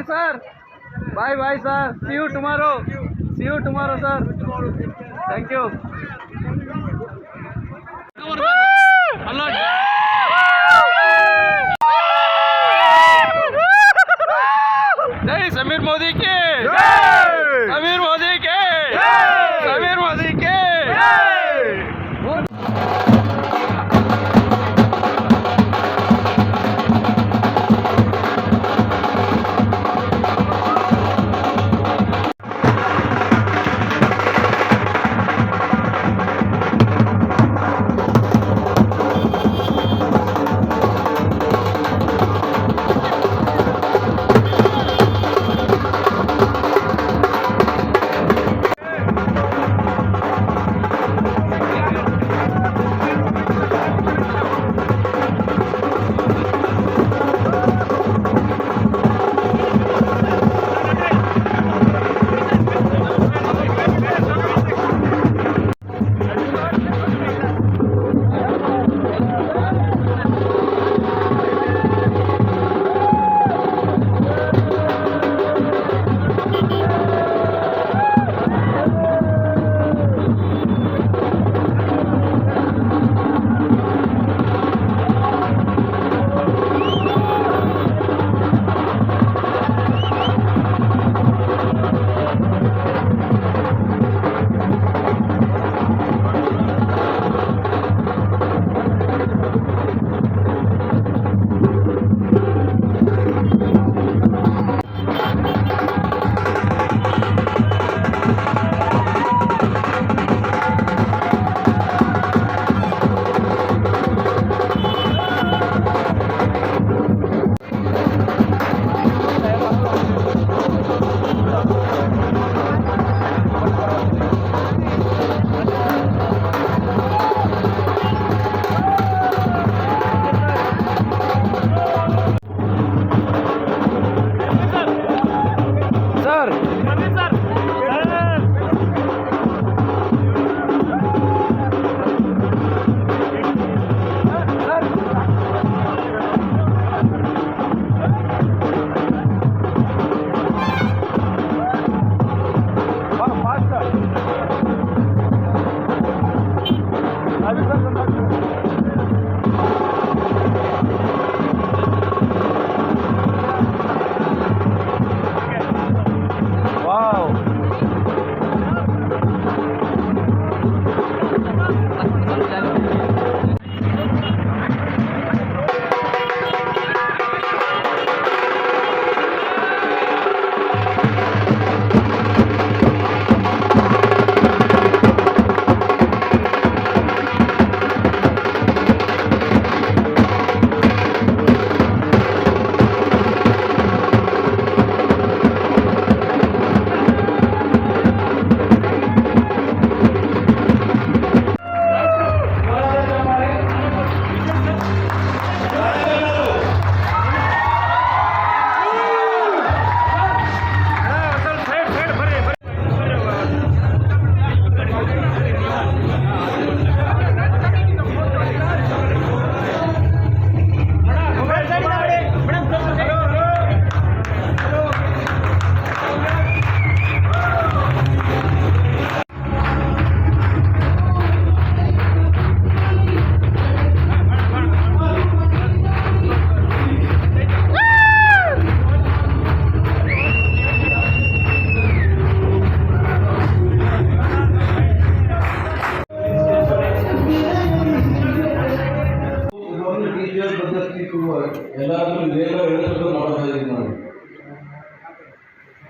Samir sir. Bye bye sir. See you tomorrow. See you tomorrow sir. Thank you. जय समीर मोदी के समीर मोदी के समीर मोदी के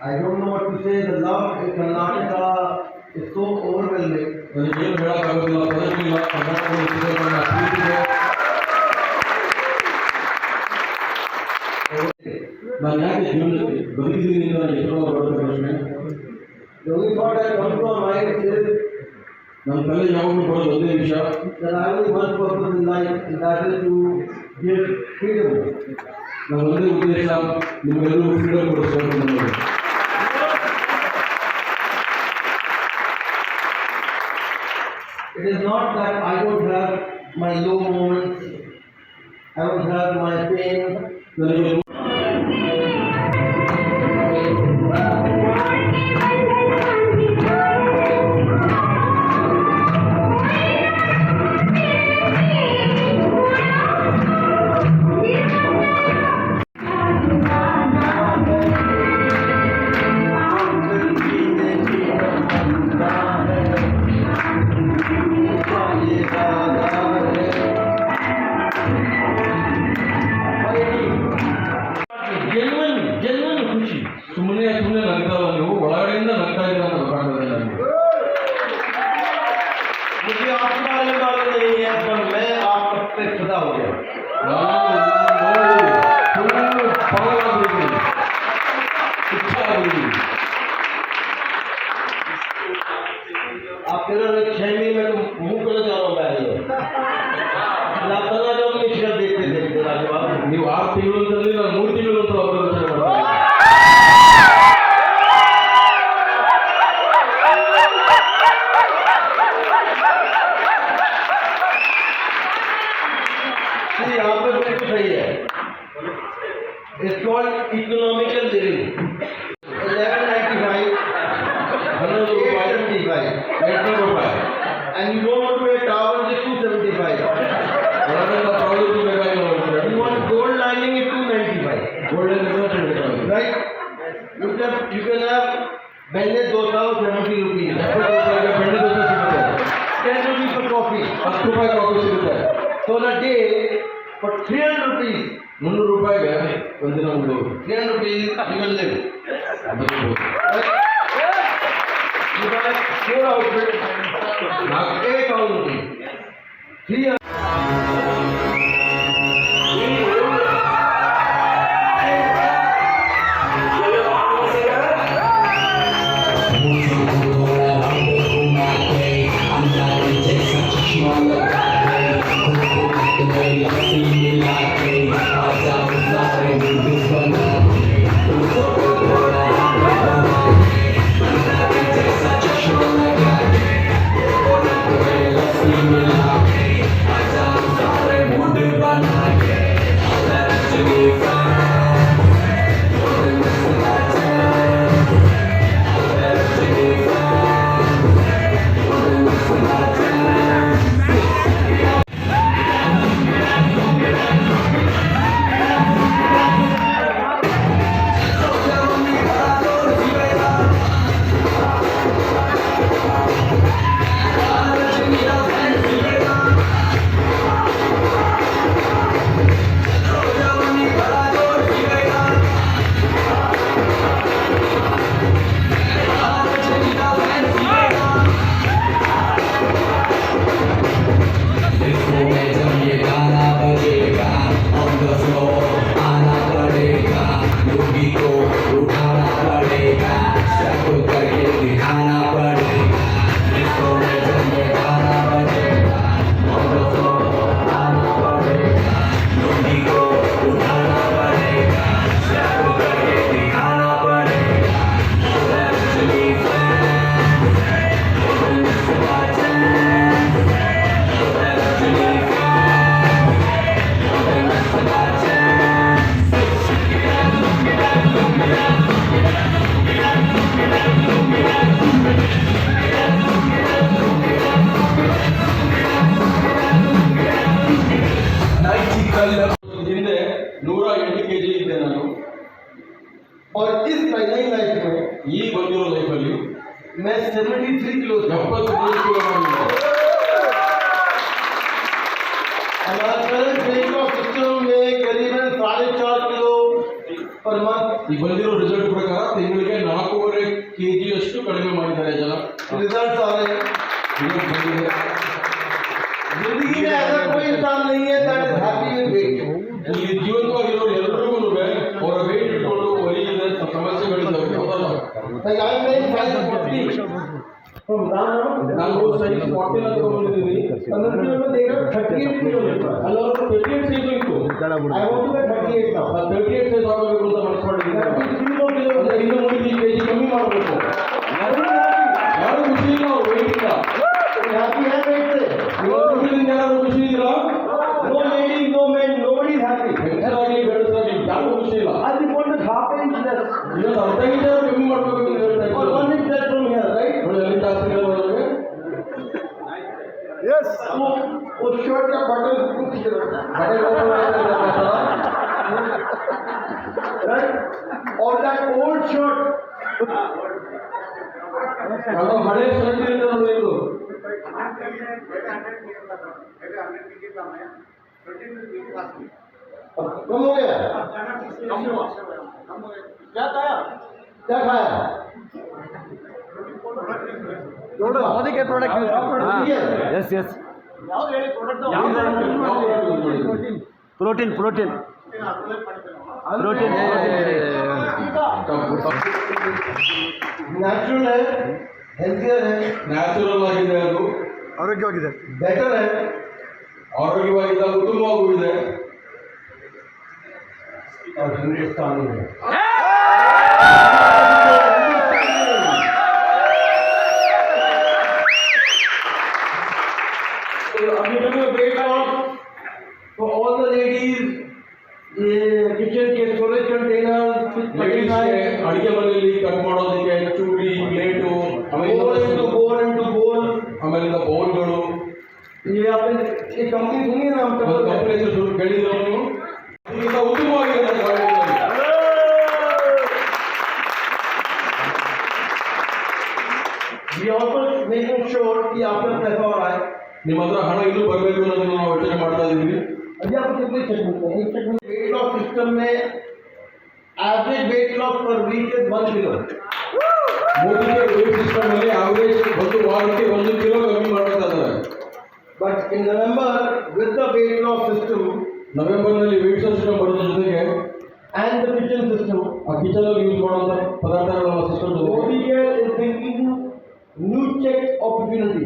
I don't know what to say. The love in Karnataka is so overwhelming. The only thought that comes to my mind is that I have only one purpose in life, and that is to give freedom. It is not that I don't have my low moments, I don't have my pain. काटता है मुझे आपके बारे में मालूम नहीं है पर मैं आप पे फिदा हो गया आप कह रहे हो 6 महीने में तो मुंह कर जा रहा हूँ मैं ये लापता जो मिश्र देखते देखते राजवाब ನೀವು 6 ತಿಂಗಳಲ್ಲಿ ನಾನು 3 ತಿಂಗಳು ಅಂತ ಅವರ ರಚನೆ ಮಾಡ್ತೀನಿ यहाँ पे बिल्कुल सही है it's called economical living 1195 875 and you don't want to pay tower is 275 you want gold lining is 295 right you can have Bentley 2070 rupees 10 rupees for coffee 10 ರೂಪಾಯಿ ಕಾಫಿ ಸಿಗುತ್ತೆ so on a day for 300 rupees 300 ರೂಪಾಯಿಗೆ ಒಂದಿನ ಒಂದು 300 rupees you can live right? you buy 4 outfits 8,000 rupees 300 ಹಿಂದೆ 108 kg ಇದ್ದೆ ನಾನು और इस नई लाइफ में ಈ ಬಂದಿರೋ ಲೈಫಲ್ಲಿ मैं 73 किलो 73 ಕಿಲೋ ಮಾಡಿದ್ದೆ हमारा करंट वेट ऑफ सिस्टम में करीबन 4.5 किलो पर मंथ ಈ ಬಂದಿರೋ ರಿಸಲ್ಟ್ ಪ್ರಕಾರ ತಿಂಗಳಿಗೆ 4.5 kg ಅಷ್ಟು ಕಡಿಮೆ ಮಾಡಿದ್ದಾರೆ ಜನ रिजल्ट आ रहे हैं ರಿಸಲ್ಟ್ ಬಂದಿದೆ जिंदगी में ऐसा कोई इंसान नहीं है that is happy with weight ಇಲ್ಲಿ ಜೀವಂತವಾಗಿರೋರು ಎಲ್ಲರಿಗೂ ಅವರ ವೇಟ್ ಇಟ್ಕೊಂಡು ಒಲಿಯಿದ ಸಮಸ್ಯೆಗಳಿದ್ದಾವೆ ಹೌದಲ್ಲ like I am very size 40 from ನಾನು ಸೈಜ್ 40 ಅಂತ ತಗೊಂಡಿದ್ದೀನಿ अंदर में देखा 38 किलो ಅಲ್ಲವರು 38 ಸೈಜ್ ಇತ್ತು I want to be 38 now 38 size ಆಗಬೇಕು ಅಂತ ಮನಸ್ಸು ಮಾಡಿದ್ದೀನಿ ಅಂದ್ರೆ ಇನ್ನು 3 kg ಕಮ್ಮಿ ಮಾಡಬೇಕು ಯಾರು ಖುಷಿ ಇಲ್ಲ ಅವ್ರು ವೇಟ್ ಇಲ್ಲ हैप्पी है वेट से ಇವತ್ತು ಯಾರು ಖುಷಿ ಇಲ್ಲ no lady no man nobody is happy ಹೆಸರಾಗಿ ಬೆಳೆಸಾಗಿ ಯಾರು ಖುಷಿ ಇಲ್ಲ I want to half inch less ಇವತ್ತು ಅರ್ಧ ಇಂಚ್ ಕಮ್ಮಿ ಮಾಡಬೇಕು ಅಂತ ಹೇಳ್ತಾ or 1 inch less from here right ನೋಡಿ ಅಲ್ಲಿ ಟಾಸ್ಕ್ಗಳ ಒಳಗೆ yes वो शर्ट का बटन कुछ right or that old shirt ಅದು ಹಳೆ ಶರ್ಟ್ ಇದೆ ನೋಡಿ ಇದು कम हो गया क्या खाया ಮೋದಿ ಕೇರ್ ಪ್ರಾಡಕ್ಟ್ ಎಸ್ ಎಸ್ ಪ್ರೋಟೀನ್ ಪ್ರೋಟೀನ್ ಪ್ರೋಟೀನ್ ನ್ಯಾಚುರಲ್ है ಹೆಲ್ತಿಯರ್ है ನ್ಯಾಚುರಲ್ ಆಗಿದೆ, ಅದು ಆರೋಗ್ಯವಾಗಿದೆ, ಬೆಟರ್ है ಆರೋಗ್ಯವಾಗಿದೆ, ಉತ್ತಮವಾಗೂ ಇದೆ. और हिंदुस्तानी है. अभी हमें weight loss for all the ladies, ये किचन के स्टोरेज कंटेनर, ಲೇಡೀಸ್ಗೆ ಅಡಿಗೆ ಮನೆಯಲ್ಲಿ ಕಟ್ ಮಾಡೋದಕ್ಕೆ ಚೂರಿ, ಪ್ಲೇಟು, ಆಮೇಲೆ ಬೌಲ್ಗಳು. ये आपने ये कंपनी सुनी है ना, हम ಒಂದು ಕಂಪನಿ ಹೆಸರು ಕೇಳಿದ್ರು ನೀವು. ಇದಕ್ಕಿಂತ ಉತ್ತಮವಾಗಿದೆ ನಮ್ಮ ಕ್ವಾಲಿಟಿಯಲ್ಲಿ. We also making sure कि आपका पैसा और आए. ನಿಮ್ಮ ಹತ್ರ ಹಣ ಇನ್ನೂ ಬರಬೇಕು ಅನ್ನೋದನ್ನು ನಾವು ಯೋಚನೆ ಮಾಡ್ತಾ ಇದ್ದೀವಿ. अभी आपको कितने चेक मिलते हैं? एक चेक में वेट लॉस सिस्टम में average weight loss per week is 1 kilo. ಮೋದಿಗೆ ವೇಟ್ ಸಿಸ್ಟಮ್ ಅಲ್ಲಿ ಆವರೇಜ್ ಒಂದು ವಾರಕ್ಕೆ 1 ಕಿಲೋ ಕಮ್ಮಿ ಮಾಡ್ತಾ ಇದ್ದಾರೆ. But in November, with the weight loss system ನವೆಂಬರ್ನಲ್ಲಿ ವೇಟ್ ಸಿಸ್ಟಮ್ ಬರೋದ್ರ ಜೊತೆಗೆ and the kitchen system, ಆ ಕಿಚನ್ ಅಲ್ಲಿ ಯೂಸ್ ಮಾಡುವಂತ ಪದಾರ್ಥಗಳ ಸಿಸ್ಟಮ್ ಜೊತೆಗೆ Modi Care is bringing new check opportunity.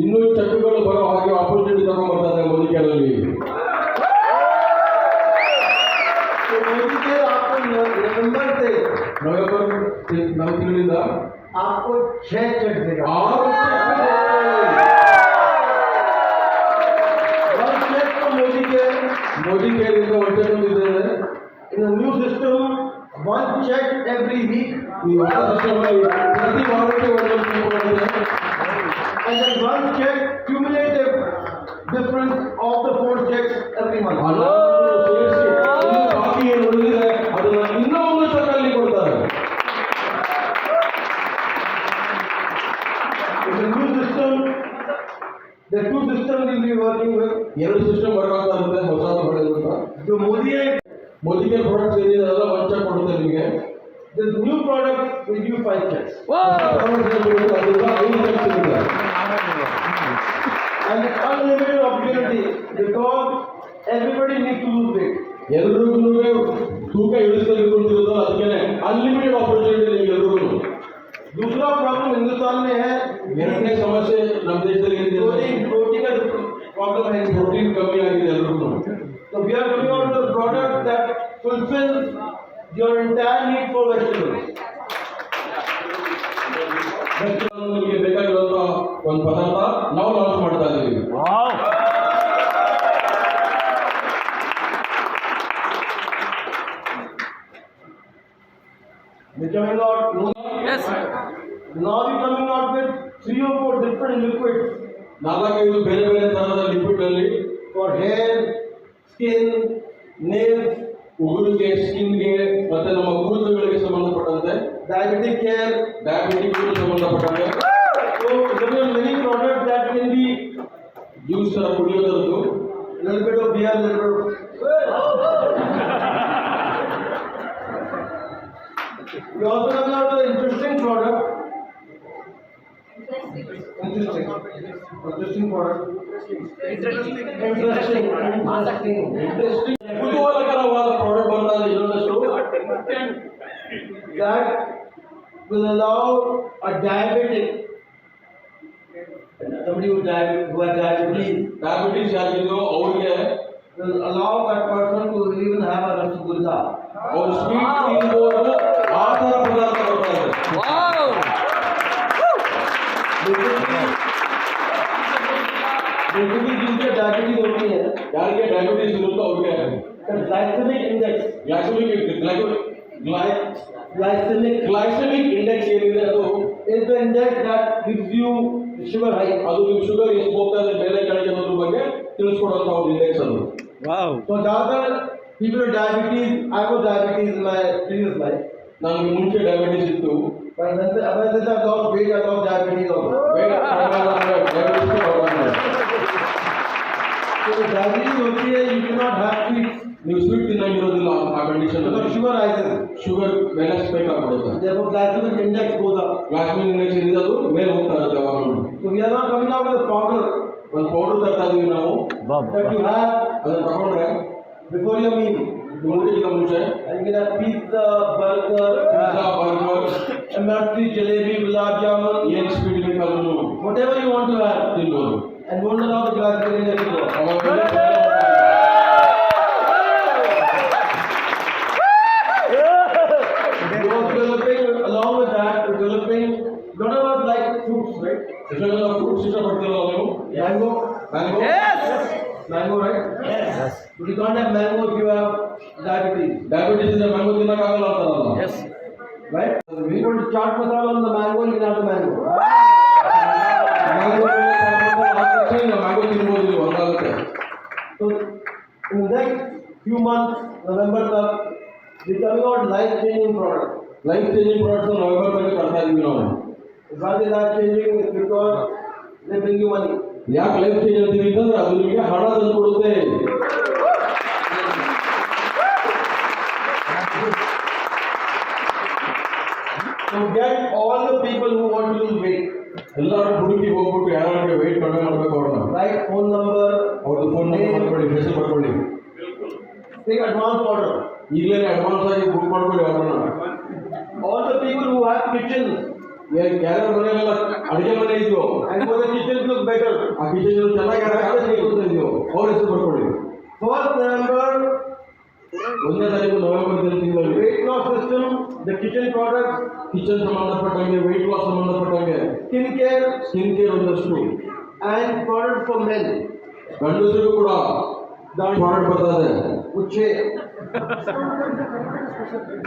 ಇನ್ನೂ ಚೆಕ್ಗಳು ಬರೋ ಹಾಗೆ ಆಪರ್ಚುನಿಟಿ ತಗೊಂಡ್ ಬರ್ತಾ ಇದ್ದಾರೆ ಮೋದಿ ಕೇರಲ್ಲಿ. So Modi Care आपको November से ನವೆಂಬರ್ 4 ತಿಂಗಳಿಂದ आपको 6 चेक देगा. 6 One check for Modi Care. Modi ಕೇರಿಂದ ಒಂದು ಚೆಕ್ ಬಂದಿದ್ದೇನೆ. In the new system, one check every week. ಈ ಹೊಸ ಸಿಸ್ಟಮ್ ಅಲ್ಲಿ ಪ್ರತಿ ವಾರಕ್ಕೆ ಒಂದೊಂದು ಚೆಕ್ ಬಂದಿದೆ. And then one check cumulative difference of the 4 checks every month. ಆ ನಾಲ್ಕನ್ನು ಸೇರಿಸಿ ಇನ್ನೂ ಬಾಕಿ ಏನು ಉಳಿದಿದೆ ಅದನ್ನ ಇನ್ನೂ ಒಂದು ಚೆಕ್ ಅಲ್ಲಿ ಕೊಡ್ತಾರೆ. In the new system, the two systems will be working with. ಎರಡು ಸಿಸ್ಟಮ್ ಬರಬೇಕಾಗ್ತಾ ಇರುತ್ತೆ ಹೊಸದು ಬರೋದಂತ. The ಮೋದಿ ಕೇರ್ ಪ್ರಾಡಕ್ಟ್ಸ್ ಏನಿದೆ ಅದೆಲ್ಲ ಒಂದು ಚೆಕ್ ಕೊಡುತ್ತೆ ನಿಮಗೆ. this new product will give 5 checks. ಅದರಿಂದ 5 ಚೆಕ್ ಸಿಗುತ್ತೆ. And it's unlimited opportunity because everybody needs to lose weight. ಎಲ್ರಿಗೂ ತೂಕ ಇಳಿಸಲಿರುವುದು ಅದಕ್ಕೆ ಅನ್ಲಿಮಿಟೆಡ್ ಆಪರ್ಚುನಿಟಿ ನಿಮಗೆ ಎಲ್ರಿಗೂ. दूसरा प्रॉब्लम हिंदुस्तान में है ಎರಡನೇ ಸಮಸ್ಯೆ ನಮ್ಮ ದೇಶದಲ್ಲಿ ಏನಿದೆ प्रोटीन का प्रॉब्लम है. ಪ್ರೋಟೀನ್ ಕಮ್ಮಿ ಆಗಿದೆ ಎಲ್ರಿಗೂ. So we are coming out with a product that fulfills your entire need for vegetables. ನಿಮಗೆ ಬೇಕಾಗಿರುವಂತ ಒಂದು ಪದಾರ್ಥ ನಾವು ಲಾಂಚ್ ಮಾಡ್ತಾ ಇದ್ದೀವಿ. We're coming out. Yes Now we're coming out with 3 or 4 different liquids 4-5 ಬೇರೆ ಬೇರೆ ತರಹದ ಲಿಕ್ವಿಡ್ ಅಲ್ಲಿ for hair, skin, nails, ಉಗುರಿಗೆ, ಸ್ಕಿನ್ಗೆ ಮತ್ತೆ ನಮ್ಮ ಕೂದಲುಗಳಿಗೆ ಸಂಬಂಧಪಟ್ಟಂತೆ, diabetic care. ಡಯಾಬಿಟಿಕ್ ಸಂಬಂಧಪಟ್ಟಂತೆ So there are many products that can be juice ತರ ಕುಡಿಯೋದರದ್ದು, little bit of beer, little bit of. We also have another interesting product. Interesting product. Interesting. ಕುತೂಹಲಕರವಾದ product ಬರ್ತಾ ಇದೆ ಇನ್ನೊಂದಷ್ಟು. That will allow a diabetic, somebody who has diabetes, diabetes ಆಗಿದ್ದು ಅವ್ರಿಗೆ will allow that person to even have a rasgulla. ಅವ್ರು sweet ತಿನ್ಬೋದು, ಆ ಥರ ಪದಾರ್ಥ ಬರ್ತಾ ಇದೆ. ವಾವ್ Basically जिनके डायबिटीज होती है, ಯಾರಿಗೆ ಡಯಾಬಿಟಿಸ್ ಇರುತ್ತೋ ಅವ್ರಿಗೆ ग्लाइसेमिक इंडेक्स ಗ್ಲೈಸೆಮಿಕ್ ಇಂಡೆಕ್ಸ್ ಏನಿದೆ ಅದು is the index that gives you sugar high. ಅದು ನಿಮ್ಮ ಶುಗರ್ ಎಷ್ಟು ಹೋಗ್ತಾ ಇದೆ ಮೇಲೆ ಕೆಳಗೆ ಅನ್ನೋದ್ರ ಬಗ್ಗೆ ತಿಳಿಸ್ಕೊಡುವಂತ ಒಂದು ಇಂಡೆಕ್ಸ್ ಅದು. ವಾವ್ So ज्यादातर people with diabetes, I was diabetes in my previous life. ನನಗೆ ಮುಂಚೆ ಡಯಾಬಿಟಿಸ್ ಇತ್ತು. But when I lost weight, I lost diabetes also. So the diabetes होती है, you cannot have sweets ನೀವು ಸ್ವೀಟ್ ತಿನ್ನಂಗಿರೋದಿಲ್ಲ ಆ condition. because sugar rises. Sugar balance ಬೇಕಾಗ್ಬಿಡುತ್ತೆ. Therefore glycemic index goes up. Glycemic ಇಂಡಸ್ಟ್ರಿ ಇರೋದು ಮೇಲೆ ಹೋಗ್ತಾ ಇರುತ್ತೆ ಯಾವಾಗ. So we are not coming out with a powder ಒಂದು ಪೌಡರ್ ತರ್ತಾ ಇದೀವಿ ನಾವು, that you have ಅದನ್ನ ತಗೊಂಡ್ರೆ before your meal. ಊಟಕ್ಕಿಂತ ಮುಂಚೆ And you can have pizza, burger, burger, MRT, jalebi, gulab jamun, ಏನ್ ಸ್ವೀಟ್ ಬೇಕಾದ್ರೂ whatever you want to have. ತಿನ್ಬೋದು. And don't allow the glass to get into it. ಅವಾಗ You are developing, along with that, you're developing lot of us like fruits, right? ಎಷ್ಟೊಂದು fruits ಇಷ್ಟಪಡ್ತೀರಲ್ಲ ನೀವು? Mango. Mango, Mango, right? Yes. But you can't have mango if you have diabetes, diabetes ಇದ್ರೆ mango ತಿನ್ನಕ್ಕಾಗಲ್ಲ ಅಂತಾರಲ್ಲ. right? If you put chaat masala on the mango, you can have the mango. Mango ತಿನ್ಬೋದು ನೀವು, ಹಂಗಾಗುತ್ತೆ. So, in the next few months, November, we're coming out life-changing products. Life changing products November ತನಕ ತರ್ತಾ ಇದೀವಿ ನಾವು. Why they life-changing is because they bring you money. ಯಾಕೆ life change ಅಂತೀವಿ ಅಂತಂದ್ರೆ ಅದು ನಿಮಗೆ ಹಣ ತಂದು ಕೊಡುತ್ತೆ. So get all the people who want to lose weight. ಎಲ್ಲರೂ ಹುಡುಕಿ ಹೋಗ್ಬಿಟ್ಟು ಯಾರಿಗೆ ವೆಯ್ಟ್ ಕಡಿಮೆ ಮಾಡಬೇಕು ಅವ್ರನ್ನ, Write phone number, ಅವ್ರದ್ದು ಫೋನ್ ನಂಬರ್ ಬರ್ಕೊಳ್ಳಿ, ಹೆಸರು ಬರ್ಕೊಳ್ಳಿ, take advance order. ಈಗಲೇ ಅಡ್ವಾನ್ಸ್ ಆಗಿ ಬುಕ್ ಮಾಡ್ಕೊಳ್ಳಿ ಅವ್ರನ್ನ. All the people who have kitchens ಯಾರ್ಯಾರ ಮನೆಯಲ್ಲ ಅಡಿಗೆ ಮನೆ ಇದೆಯೋ, and for the kitchens look better. ಆ ಕಿಚನ್ ಚೆನ್ನಾಗಿ ಇದೆಯೋ ಅವ್ರ ಹೆಸರು ಬರ್ಕೊಳ್ಳಿ. 1st November, 1ನೇ ತಾರೀಕು ನವೆಂಬರ್ ತಿಂಗಳಲ್ಲಿ weight loss system, the kitchen products, kitchen ಸಂಬಂಧಪಟ್ಟಂಗೆ, ವೆಯ್ಟ್ ಲಾಸ್ ಸಂಬಂಧಪಟ್ಟಂಗೆ, skin care, ಸ್ಕಿನ್ ಕೇರ್ ಒಂದಷ್ಟು, and products for men. ಗಂಡಸರು ಕೂಡ ಪ್ರಾಡಕ್ಟ್ ಬರ್ತದೆ. Uche.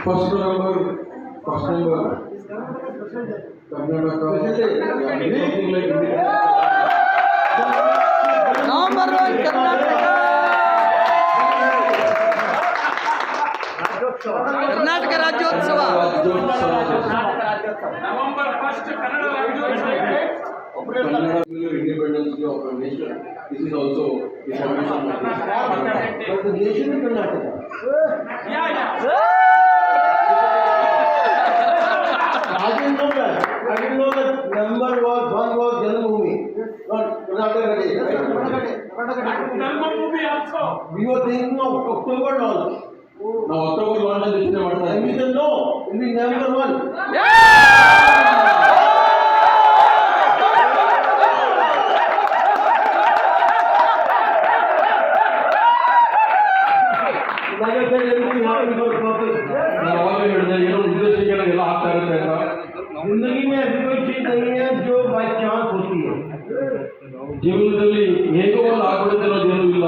First November Karnataka November 1 Karnataka Rajyotsava. November 1 Kannada Rajyotsava. Independence Day of a nation. This is also the foundation of this. But the nation is Karnataka. I didn't know that. I didn't know that number was one was Janmabhoomi, not Karnataka Day. Janmabhoomi also. We were thinking of October launch. ನಾವು October launch ಯೋಚನೆ ಮಾಡ್ತಾ And we ಇದ್ದೀವಿ. said no, it will be November 1. Like I said, everything happened for a purpose. ನಾನು ಅವಾಗಲೇ ಹೇಳಿದೆ ಏನೋ ಉದ್ದೇಶಕ್ಕೆ ಎಲ್ಲ ಆಗ್ತಾ ಇರುತ್ತೆ ಅಂತ. जिंदगी में ऐसी कोई चीज नहीं है जो बाई चांस होती है. ಜೀವನದಲ್ಲಿ ಹೇಗೋ ಒಂದು ಆಗ್ಬಿಡುತ್ತೆ ಅನ್ನೋದೇನೂ ಇಲ್ಲ.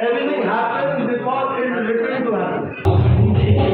Everything happens because it is written to happen.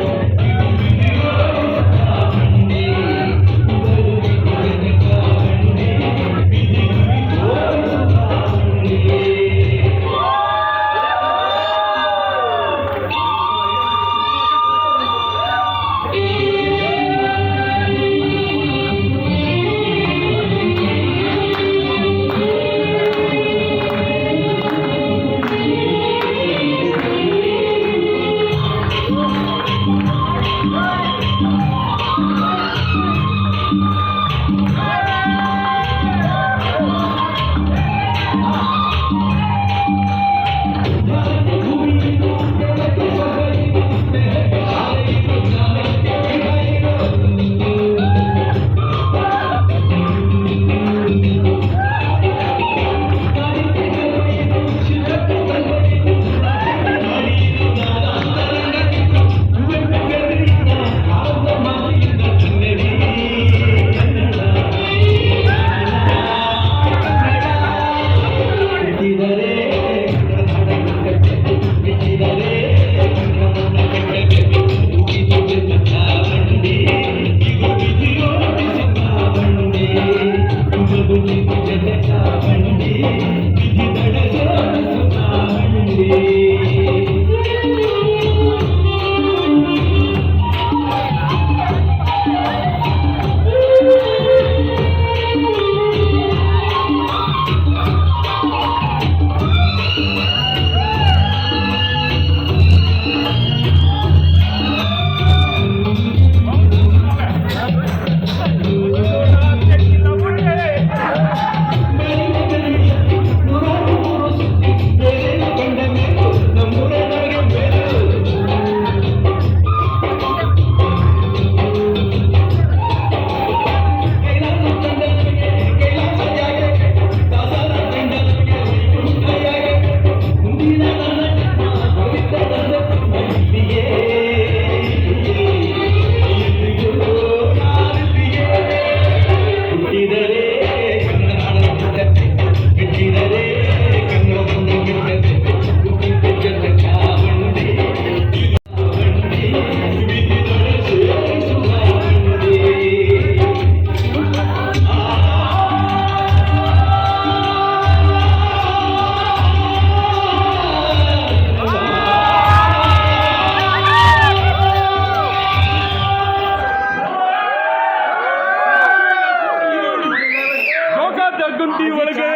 ಗುಡಿ ಒಳಗೆ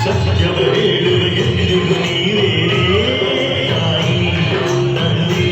ಸತ್ಯವ ಹೇಳುವ ಎಂದಿಗೂ ನೀವೇನೇ ತಾಯಿ ತಂದೆ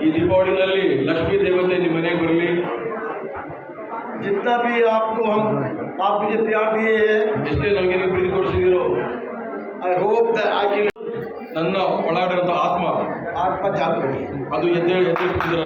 ಈ ದೀಪಾವಳಿನಲ್ಲಿ ಲಕ್ಷ್ಮೀ ದೇವತೆ ನಿಮ್ಮ ಮನೆಗೆ ಬರಲಿ. जितना भी आपको हम आप मुझे प्यार दिए हैं, ಎಷ್ಟೇ ನಮಗೆ ನೀವು ಪ್ರೀತಿ ತೋರಿಸಿದಿರೋ, I hope that I can ನನ್ನ ಒಳಗಡೆಂತ ಆತ್ಮ आपका जान करिए. ಅದು ಎದ್ದೇಳಿಸಿದ್ದೀರ.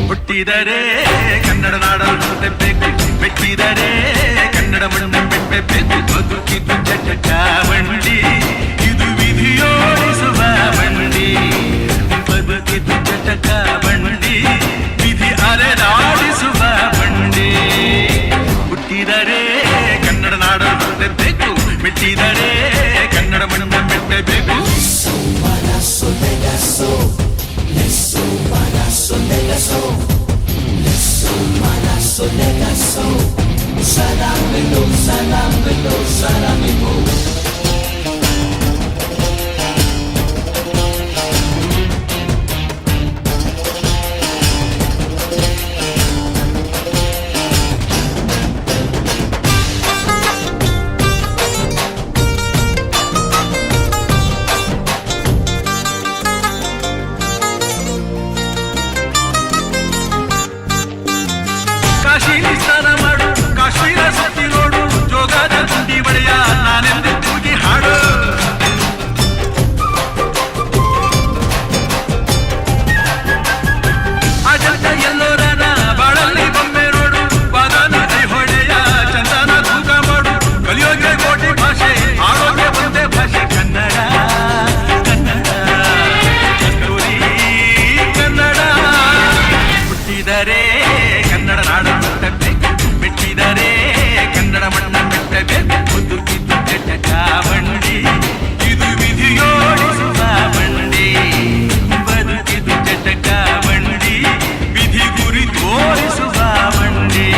ಹುಟ್ಟಿದರೆ ಕನ್ನಡ ನಾಡಲು ಹುಟ್ಟಬೇಕು, ಮೆಟ್ಟಿದರೆ ಕನ್ನಡ ಮಣ್ಣ ಬೆಟ್ಟಬೇಕು. ಬದುಕಿದ್ದು ಚಟ ಬಂಡಿ, ಇದು ವಿಧಿಯೋಡಿಸುವ ಬಂಡಿ. ಬದುಕಿದ್ದು ಚಟಕ ಬಂಡಿ, ವಿಧಿ ಅಲೆದಾಡಿಸುವ ಬಂಡಿ. ಹುಟ್ಟಿದರೆ ಕನ್ನಡ ನಾಡಲು ಹುಟ್ಟಬೇಕು, ಮೆಟ್ಟಿದರೆ ಕನ್ನಡ ಮಣ್ಣ ಬೆಟ್ಟಬೇಕು. ಕಾಶಿಲಿ ಸ್ನಾನ ಮಾಡು, ಕಾಶ್ಮೀರ ಸುತ್ತಿ ನೋಡು, ಜೋಗದ ಗುಂಡಿ ಬಳಿಯ ನಾನೆಂದು ಕೂಗಿ ಹಾಡು. ಅಜಂತ ಎಲ್ಲೋರನ ಬಾಳಲ್ಲಿ ಬೊಮ್ಮೆ ನೋಡು, ಬಾದಾನ ಹೊಳೆಯ ಚಂದನ ತೂಕ ಮಾಡು. ಕಲಿಯೋಗೆ ಕೋಟಿ ಭಾಷೆ, ಆರೋಗ್ಯ ಒಂದೇ ಭಾಷೆ ಕನ್ನಡ. ಕನ್ನಡ ಕಸ್ತೂರಿ ಕನ್ನಡ. ಹುಟ್ಟಿದರೆ ಕನ್ನಡ ನಾಡ ಹುಟ್ಟಬೇಕು, ಮೆಟ್ಟಿದರೆ ಕನ್ನಡ ಮಣ್ಣ ಬೆಟ್ಟಬೇಕು. ಬದುಕಿದ್ದು ಚಟಕ ಬಂಡಿ, ಇದು ವಿಧಿಯೋಡಿಸುವ ಬಂಡಿ. ಬದುಕಿದ್ದು ಚಟಕ ಬಂಡಿ, ವಿಧಿ ಗುರಿ ತೋರಿಸುವ ಬಂಡಿ.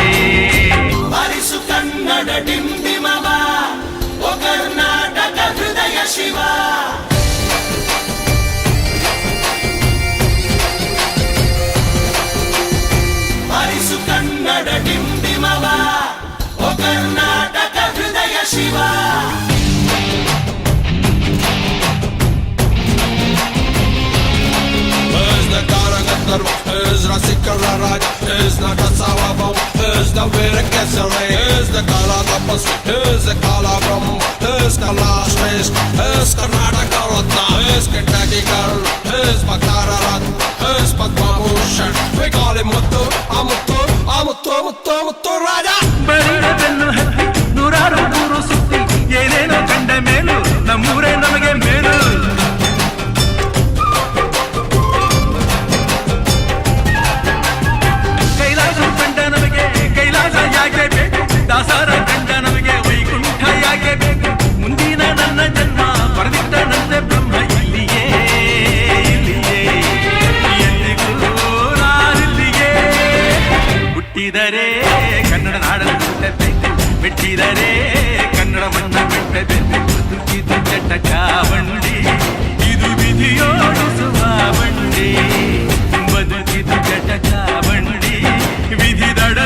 ಬಾರಿಸು ಕನ್ನಡ ಡಿಂಡಿಮವ, ಓ ಕರ್ನಾಟಕ ಹೃದಯ ಶಿವ. ಬಾರಿಸು ಕನ್ನಡ ಡಿಂಡಿಮವ, ಓ ಕರ್ನಾಟಕ ಹೃದಯ Shiva. Hőzne Karagatar, hőzre Szikara Rágy, hőzne Kacavavam, hőzne Vére Kezelé, hőzne Kaladapasz, hőzne Kalabram, hőzne Lásvés, hőz Karnataka Ratna, hőz Kentucky Girl, hőz Bakararat, hőz Padmamushan, we call him Muttu, Amuttu, Amuttu, Muttu, Muttu Raja. ಬರಿದ ಬೆನ್ನು ಹತ್ತಿ ನೂರಾರು ಊರು ಸುತ್ತಿ, ಏನೇನೋ ಕಂಡ ಮೇಲು ನಮ್ಮೂರೇ ನಮಗೆ ಮೇಲು. ಕೈಲಾಸ ಕಂಡ ನಮಗೆ ಕೈಲಾಸ ಯಾಕೆ ಬೇಕು, ದಾಸರ ಕಂಡ ನಮಗೆ ವೈಕುಂಠ ಯಾಕೆ ಬೇಕು. ಮುಂದಿನ ನನ್ನ ಜನ್ಮ ಬರೆದಿಟ್ಟನಂತೆ ಬ್ರಹ್ಮ ಇಲ್ಲಿಯೇ ಇಲ್ಲಿಯೇ, ಎಂದಿಗೂ ನಾನಿಲ್ಲಿಯೇ. ಹುಟ್ಟಿದರೆ ಕನ್ನಡ ನಾಡಲು ಹುಟ್ಟಬೇಕು, ಮೆಟ್ಟಿದರೆ ಕನ್ನಡ ಮಣ್ಣ ಬೆಟ್ಟಬೇಕು. ಬದುಕಿದ್ದು ಚಟಕ ಬಂಡಿ, ಇದು ವಿಧಿಯೋಡಿಸುವ ಬಂಡಿ. ಬದುಕಿದ್ದು ಚಟಕ ಬಂಡಿ, ವಿಧಿ ದಡ